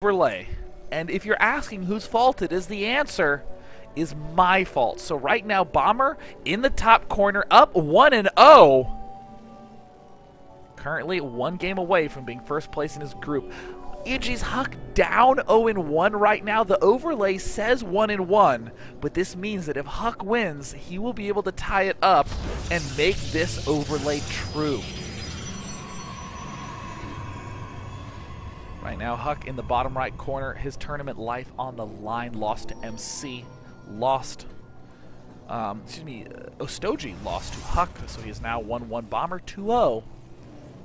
overlay. And if you're asking whose fault it is, the answer is my fault. So right now, Bomber in the top corner, up 1-0. Currently 1 game away from being first place in his group. EG's HuK down 0-1 right now. The overlay says 1-1, but this means that if HuK wins, he will be able to tie it up and make this overlay true. Right now, HuK in the bottom right corner, his tournament life on the line, lost to MC, Ostoji lost to HuK, so he is now 1-1 Bomber 2-0.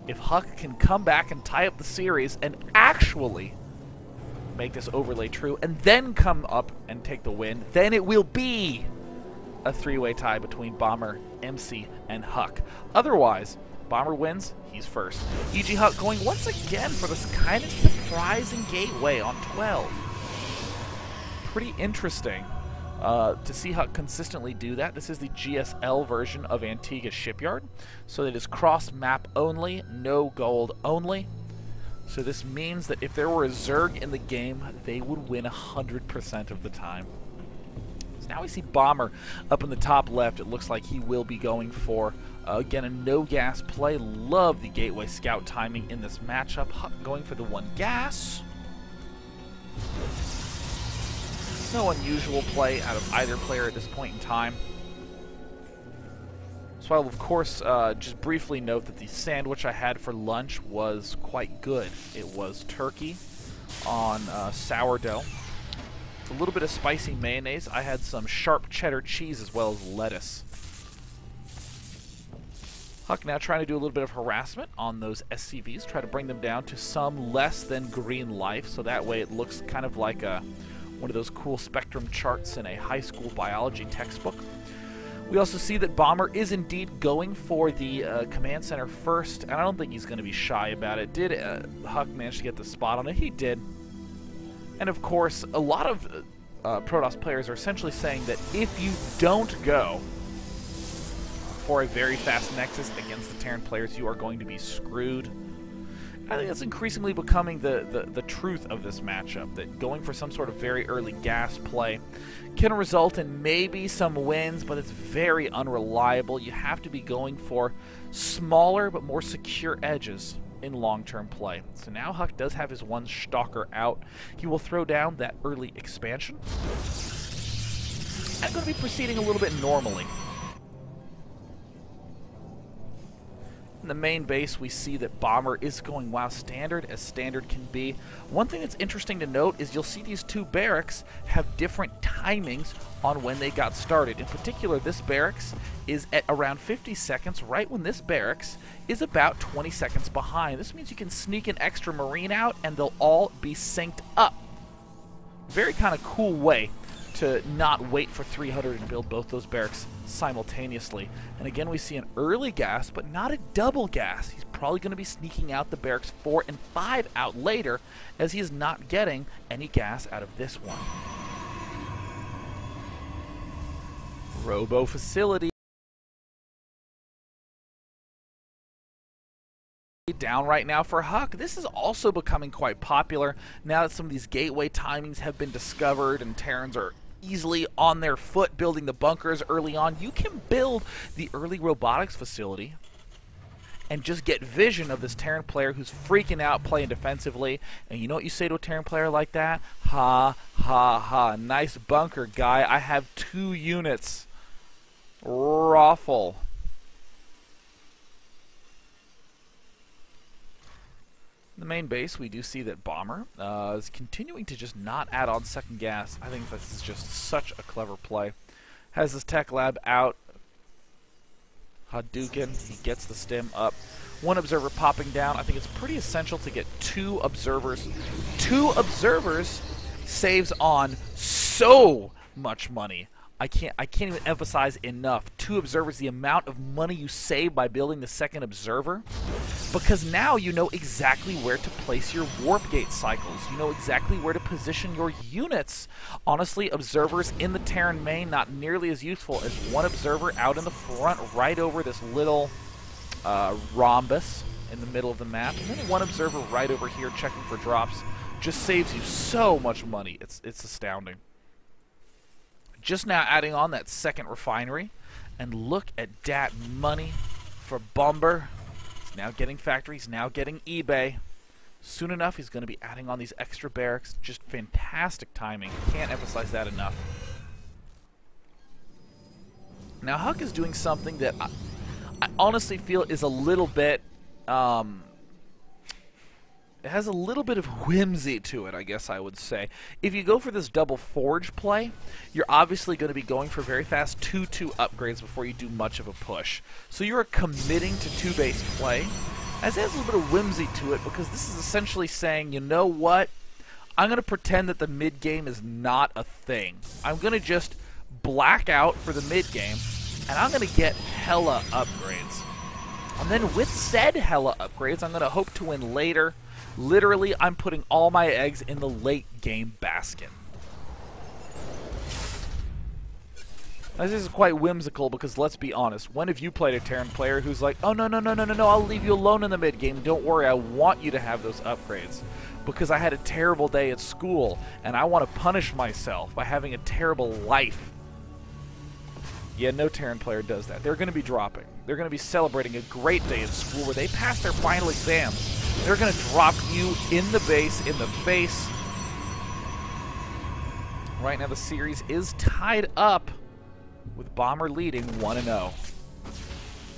If HuK can come back and tie up the series and actually make this overlay true and then come up and take the win, then it will be a 3-way tie between Bomber, MC, and HuK. Otherwise, Bomber wins, he's first. EG HuK going once again for this kind of surprising gateway on 12. Pretty interesting to see HuK consistently do that. This is the GSL version of Antigua Shipyard, so it is cross-map only, no gold only. So this means that if there were a Zerg in the game, they would win 100% of the time. So now we see Bomber up in the top left. It looks like he will be going for, again, a no-gas play. Love the Gateway Scout timing in this matchup. HuK going for the 1 gas. No unusual play out of either player at this point in time. So I'll, of course, just briefly note that the sandwich I had for lunch was quite good. It was turkey on sourdough, with a little bit of spicy mayonnaise. I had some sharp cheddar cheese as well as lettuce. HuK now trying to do a little bit of harassment on those SCVs, try to bring them down to some less than green life, so that way it looks kind of like one of those cool spectrum charts in a high school biology textbook. We also see that Bomber is indeed going for the command center first, and I don't think he's going to be shy about it. Did HuK manage to get the spot on it? He did. And of course, a lot of Protoss players are essentially saying that if you don't go for a very fast Nexus against the Terran players, you are going to be screwed. I think that's increasingly becoming the truth of this matchup, that going for some sort of very early gas play can result in maybe some wins, but it's very unreliable. You have to be going for smaller but more secure edges in long-term play. So now HuK does have his 1 Stalker out. He will throw down that early expansion. I'm going to be proceeding a little bit normally. In the main base, we see that Bomber is going, wow, standard as standard can be. One thing that's interesting to note is you'll see these 2 barracks have different timings on when they got started. In particular, this barracks is at around 50 seconds, right when this barracks is about 20 seconds behind. This means you can sneak an extra Marine out and they'll all be synced up. Very kind of cool way to not wait for 300 and build both those barracks simultaneously. And again, we see an early gas, but not a double gas. He's probably going to be sneaking out the barracks 4 and 5 out later, as he is not getting any gas out of this one. Robo facility down right now for HuK. This is also becoming quite popular now that some of these gateway timings have been discovered and Terrans are easily on their foot building the bunkers early on. You can build the early robotics facility and just get vision of this Terran player who's freaking out playing defensively. And you know what you say to a Terran player like that? Ha, ha, ha. Nice bunker, guy. I have 2 units. Raffle. In the main base, we do see that Bomber is continuing to just not add on second gas. I think this is just such a clever play. Has his tech lab out. Hadouken, he gets the stim up. 1 observer popping down. I think it's pretty essential to get 2 observers. 2 observers saves on so much money. I can't even emphasize enough. 2 observers, the amount of money you save by building the second observer, because now you know exactly where to place your warp gate cycles. You know exactly where to position your units. Honestly, observers in the Terran main not nearly as useful as 1 observer out in the front right over this little rhombus in the middle of the map, and then 1 observer right over here checking for drops just saves you so much money. It's astounding. Just now adding on that second refinery, and look at that money for Bomber. He's now getting factories, now getting eBay. Soon enough, he's going to be adding on these extra barracks. Just fantastic timing. Can't emphasize that enough. Now, HuK is doing something that I honestly feel is a little bit, it has a little bit of whimsy to it, I guess I would say. If you go for this double forge play, you're obviously going to be going for very fast 2-2 upgrades before you do much of a push. So you're committing to 2-base play. As it has a little bit of whimsy to it, because this is essentially saying, you know what? I'm going to pretend that the mid game is not a thing. I'm going to just black out for the mid game, and I'm going to get hella upgrades. And then with said hella upgrades, I'm going to hope to win later. Literally, I'm putting all my eggs in the late game basket. Now, this is quite whimsical because, let's be honest, when have you played a Terran player who's like, oh, no, I'll leave you alone in the mid game. Don't worry, I want you to have those upgrades because I had a terrible day at school and I want to punish myself by having a terrible life. Yeah, no Terran player does that. They're going to be dropping. They're going to be celebrating a great day at school where they pass their final exams. They're going to drop you in the base, in the face. Right now the series is tied up with Bomber leading 1-0.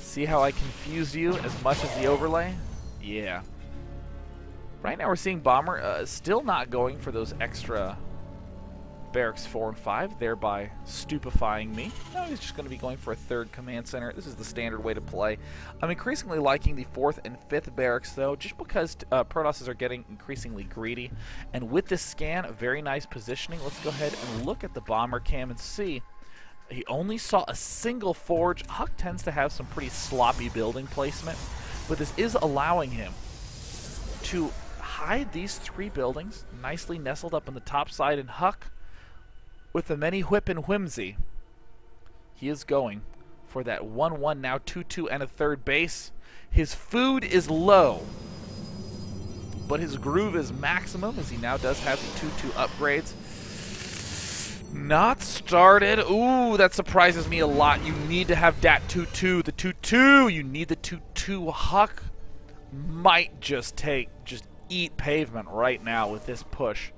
See how I confused you as much as the overlay? Yeah. Right now we're seeing Bomber still not going for those extra barracks 4 and 5, thereby stupefying me. No, he's just going to be going for a third command center. This is the standard way to play. I'm increasingly liking the 4th and 5th barracks, though, just because Protosses are getting increasingly greedy. And with this scan, a very nice positioning. Let's go ahead and look at the Bomber cam and see. He only saw a single forge. HuK tends to have some pretty sloppy building placement, but this is allowing him to hide these 3 buildings nicely nestled up on the top side, and HuK, with the many whip and whimsy, he is going for that 1-1, now 2-2 and a third base. His food is low, but his groove is maximum as he now does have the 2-2 upgrades. Not started. Ooh, that surprises me a lot. You need to have that 2-2. The 2-2. You need the 2-2. HuK might just eat pavement right now with this push.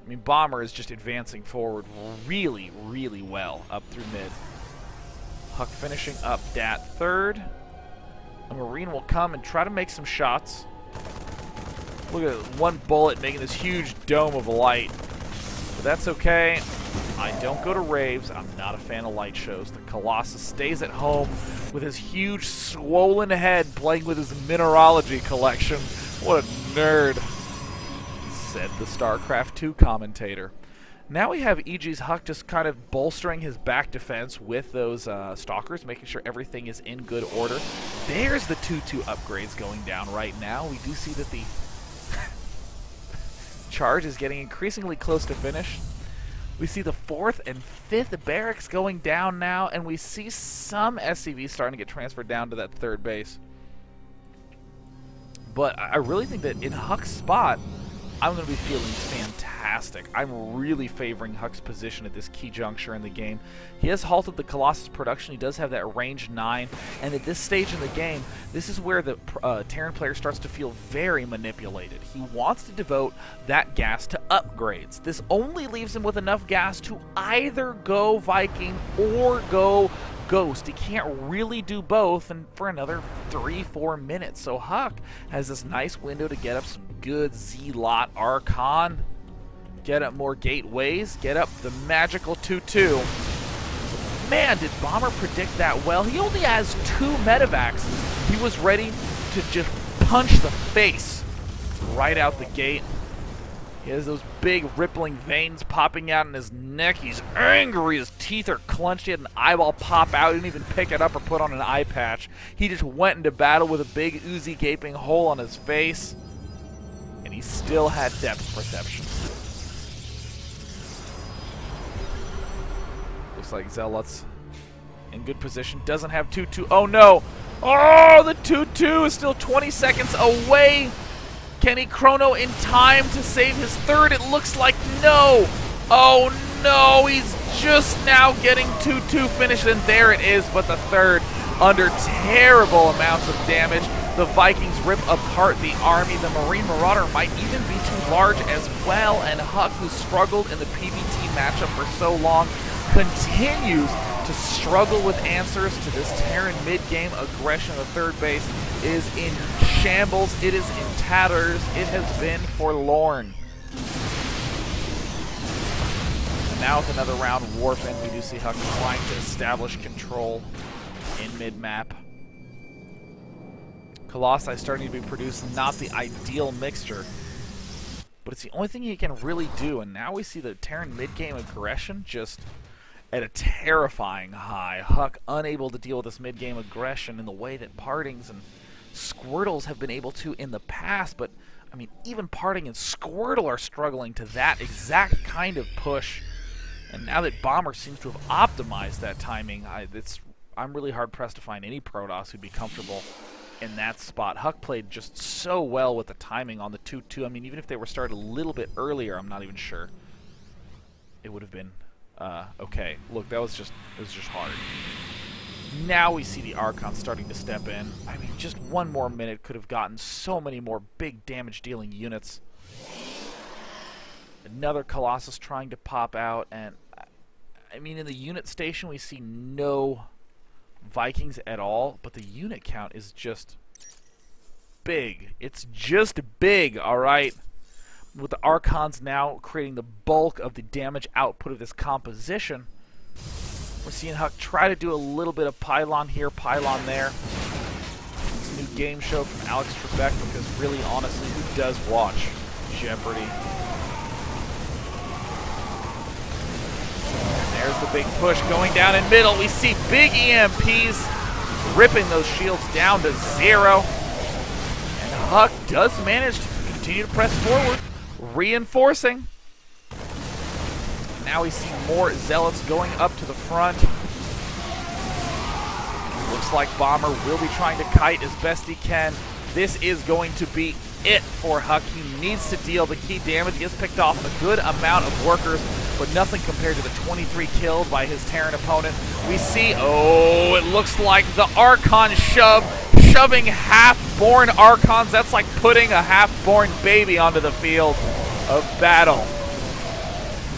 I mean, Bomber is just advancing forward really, really well up through mid. HuK finishing up that third. A Marine will come and try to make some shots. Look at this, one bullet making this huge dome of light. But that's okay. I don't go to raves. I'm not a fan of light shows. The Colossus stays at home with his huge swollen head playing with his mineralogy collection. What a nerd, said the StarCraft 2 commentator. Now we have EG's HuK just kind of bolstering his back defense with those stalkers, making sure everything is in good order. There's the 2-2 upgrades going down right now. We do see that the charge is getting increasingly close to finish. We see the 4th and 5th barracks going down now, and we see some SCVs starting to get transferred down to that third base. But I really think that in HuK's spot, I'm going to be feeling fantastic. I'm really favoring HuK's position at this key juncture in the game. He has halted the Colossus production. He does have that range 9. And at this stage in the game, this is where the Terran player starts to feel very manipulated. He wants to devote that gas to upgrades. This only leaves him with enough gas to either go Viking or go Ghost. He can't really do both and for another 3-4 minutes. So HuK has this nice window to get up some good Z-Lot Archon, get up more gateways, get up the magical 2-2. Man, did Bomber predict that well. He only has 2 medevacs. He was ready to just punch the face right out the gate. He has those big rippling veins popping out in his neck. He's angry. His teeth are clenched. He had an eyeball pop out. He didn't even pick it up or put on an eye patch. He just went into battle with a big oozy gaping hole on his face. And he still had depth perception. Looks like Zealot's in good position. Doesn't have 2-2. Oh no! Oh, the 2-2 is still 20 seconds away. Can he chrono in time to save his third? It looks like no. Oh no, he's just now getting 2-2 finished, and there it is, but the third under terrible amounts of damage. The Vikings rip apart the army. The Marine Marauder might even be too large as well, and HuK, who struggled in the PvT matchup for so long, continues to struggle with answers to this Terran mid-game aggression. The third base is in shambles. It is in tatters. It has been forlorn. And now with another round warping, we do see HuK trying to establish control in mid-map. Colossi starting to be produced, not the ideal mixture, but it's the only thing he can really do. And now we see the Terran mid-game aggression just at a terrifying high. HuK unable to deal with this mid-game aggression in the way that Partings and Squirtles have been able to in the past. But, I mean, even Parting and Squirtle are struggling to that exact kind of push. And now that Bomber seems to have optimized that timing, I'm really hard-pressed to find any Protoss who'd be comfortable in that spot. HuK played just so well with the timing on the 2-2. I mean, even if they were started a little bit earlier, I'm not even sure it would have been okay. Look, it was just hard. Now we see the Archons starting to step in. I mean, just one more minute could have gotten so many more big damage-dealing units. Another Colossus trying to pop out, and I mean, in the unit station we see no Vikings at all, but the unit count is just big. It's just big, alright? With the Archons now creating the bulk of the damage output of this composition, we're seeing HuK try to do a little bit of pylon here, pylon there. It's a new game show from Alex Trebek, because really, honestly, who does watch Jeopardy? There's the big push going down in middle. We see big EMPs ripping those shields down to 0. And HuK does manage to continue to press forward, reinforcing. Now we see more Zealots going up to the front. Looks like Bomber will be trying to kite as best he can. This is going to be it for HuK. He needs to deal the key damage. He has picked off a good amount of workers, but nothing compared to the 23 killed by his Terran opponent. We see, oh, it looks like the Archon shoving half-born Archons. That's like putting a half-born baby onto the field of battle.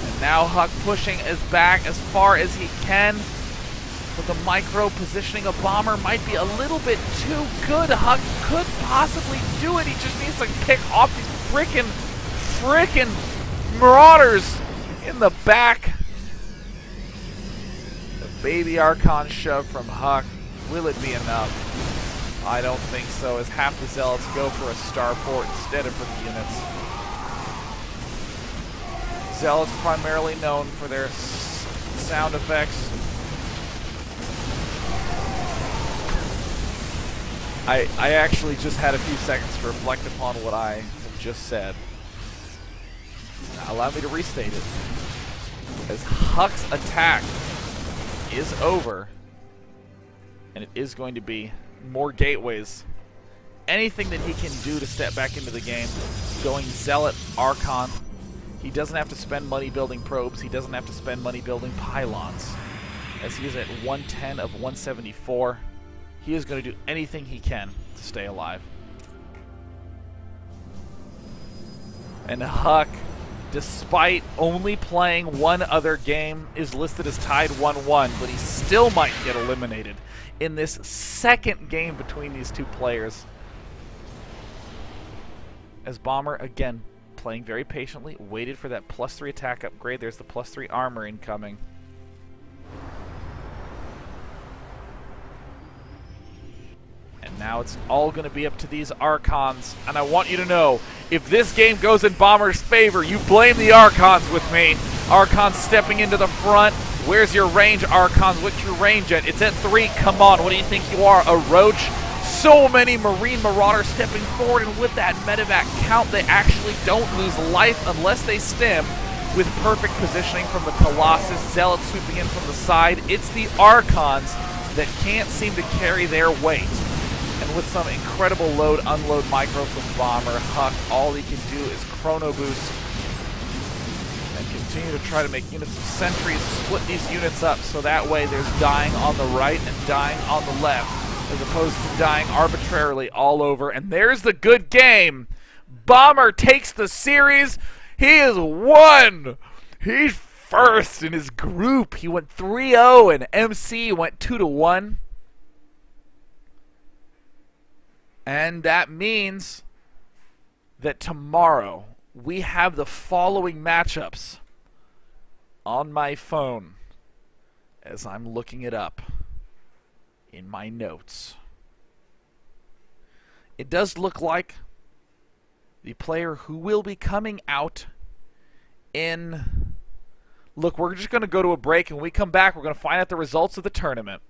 And now HuK pushing his back as far as he can. But the micro positioning of Bomber might be a little bit too good. HuK could possibly do it. He just needs to pick off these frickin' Marauders in the back. The baby Archon shove from HuK. Will it be enough? I don't think so, as half the Zealots go for a starport instead of for the units. Zealots primarily known for their sound effects. I actually just had a few seconds to reflect upon what I have just said. Now, allow me to restate it. As HuK's attack is over, and it is going to be more gateways. Anything that he can do to step back into the game, going Zealot, Archon. He doesn't have to spend money building probes. He doesn't have to spend money building pylons. As he is at 110 of 174. He is going to do anything he can to stay alive. And HuK, despite only playing one other game, is listed as tied 1-1, but he still might get eliminated in this second game between these two players. As Bomber, again, playing very patiently, waited for that +3 attack upgrade. There's the +3 armor incoming. And now it's all going to be up to these Archons. And I want you to know, if this game goes in Bomber's favor, you blame the Archons with me. Archons stepping into the front. Where's your range, Archons? What's your range at? It's at 3. Come on, what do you think you are, a roach? So many Marine Marauders stepping forward, and with that medevac count, they actually don't lose life unless they stem with perfect positioning from the Colossus. Zealots swooping in from the side. It's the Archons that can't seem to carry their weight. And with some incredible load-unload micro from Bomber, HuK, all he can do is chrono boost and continue to try to make units of sentries, split these units up so that way there's dying on the right and dying on the left, as opposed to dying arbitrarily all over. And there's the good game. Bomber takes the series. He has won. He's first in his group. He went 3-0 and MC went 2-1. And that means that tomorrow we have the following matchups on my phone as I'm looking it up in my notes. It does look like the player who will be coming out in... Look, we're just going to go to a break, and when we come back, we're going to find out the results of the tournament.